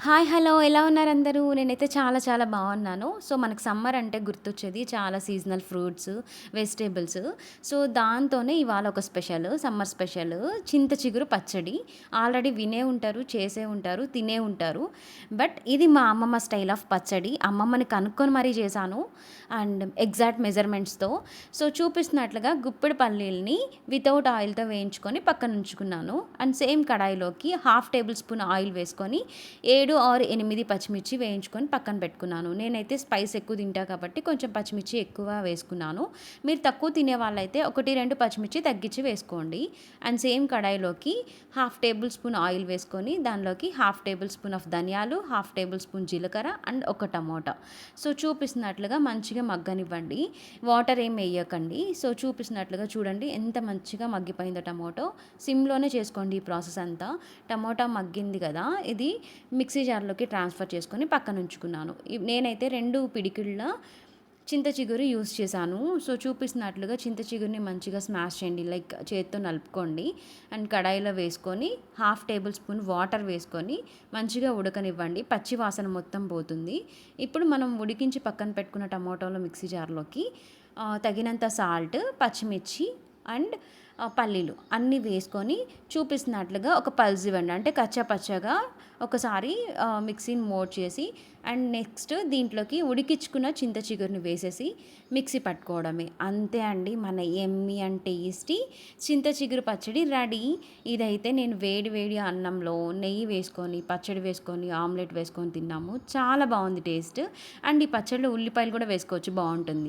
Hi! Hello! ఎలా ఉన్నారందరూ? నేనైతే చాలా చాలా బావున్నాను. సో, మనకు సమ్మర్ అంటే గుర్తొచ్చేది చాలా సీజనల్ ఫ్రూట్స్, వెజిటబుల్స్. సో, దాంతోనే ఇవాళ ఒక స్పెషల్, సమ్మర్ స్పెషల్ చింత చిగురు పచ్చడి. ఆల్రెడీ వినే ఉంటారు, చేసే ఉంటారు, తినే ఉంటారు. బట్ ఇది మా అమ్మమ్మ స్టైల్ ఆఫ్ పచ్చడి. అమ్మమ్మని కనుక్కొని మరీ చేశాను. అండ్ ఎగ్జాక్ట్ మెజర్‌మెంట్స్‌తో. సో, చూపిస్తున్నట్లుగా గుప్పెడు పల్లీలని వితౌట్ ఆయిల్‌తో వేయించుకొని పక్కనుంచుకున్నాను. అండ్ సేమ్ కడాయిలోకి హాఫ్ టేబుల్ స్పూన్ ఆయిల్ వేసుకొని 7 ఆర్ 8 పచ్చిమిర్చి వేయించుకొని పక్కన పెట్టుకున్నాను. నేనైతే స్పైస్ ఎక్కువ తింటా కాబట్టి కొంచెం పచ్చిమిర్చి ఎక్కువ వేసుకున్నాను. మీరు తక్కువ తినే వాళ్ళైతే 1, 2 పచ్చిమిర్చి తగ్గించి వేసుకోండి. అండ్ సేమ్ కడాయిలోకి హాఫ్ టేబుల్ స్పూన్ ఆయిల్ వేసుకొని దానిలోకి హాఫ్ టేబుల్ స్పూన్ ఆఫ్ ధనియాలు, హాఫ్ టేబుల్ స్పూన్ జీలకర్ర అండ్ ఒక టమోటా. సో, చూపిస్తున్నట్లుగా మంచిగా మగ్గనివ్వండి. వాటర్ ఏం వేయకండి. సో, చూపిస్తున్నట్లుగా చూడండి ఎంత మంచిగా మగ్గిపోయిందో టమోటో. సిమ్‌లోనే చేసుకోండి ఈ ప్రాసెస్ అంతా. టమోటా మగ్గింది కదా! ఇది మిక్సీ జార్‌లోకి ట్రాన్స్‌ఫర్ చేసుకొని పక్కనుంచుకున్నాను. నేనైతే 2 పిడికిళ్ళ చింత చిగురు యూజ్ చేశాను. సో, చూపిస్తున్నట్లుగా చింత చిగురుని మంచిగా స్మాష్ చేయండి. లైక్ చేత్తో నలుపుకోండి. అండ్ కడాయిలో వేసుకొని హాఫ్ టేబుల్ స్పూన్ వాటర్ వేసుకొని మంచిగా ఉడకనివ్వండి. పచ్చి వాసన మొత్తం పోతుంది. ఇప్పుడు మనం ఉడికించి పక్కన పెట్టుకున్న టమోటాలు మిక్సీ జార్‌లోకి తగినంత సాల్ట్, పచ్చిమిర్చి అండ్ పల్లీలు అన్నీ వేసుకొని చూపిస్తున్నట్లుగా ఒక పల్స్ ఇవ్వండి. అంటే కచ్చా పచ్చాగా ఒకసారి మిక్సీని మోడ్ చేసి అండ్ నెక్స్ట్ దీంట్లోకి ఉడికించుకున్న చింత చిగురుని వేసేసి మిక్సీ పట్టుకోవడమే. అంతే అండి మన యమ్మీ అండ్ టేస్టీ చింత చిగురు పచ్చడి రెడీ. ఇదైతే నేను వేడి వేడి అన్నంలో నెయ్యి వేసుకొని, పచ్చడి వేసుకొని, ఆమ్లెట్ వేసుకొని తిన్నాము. చాలా బాగుంది టేస్ట్. అండ్ ఈ పచ్చడిలో ఉల్లిపాయలు కూడా వేసుకోవచ్చు బావుంటుంది.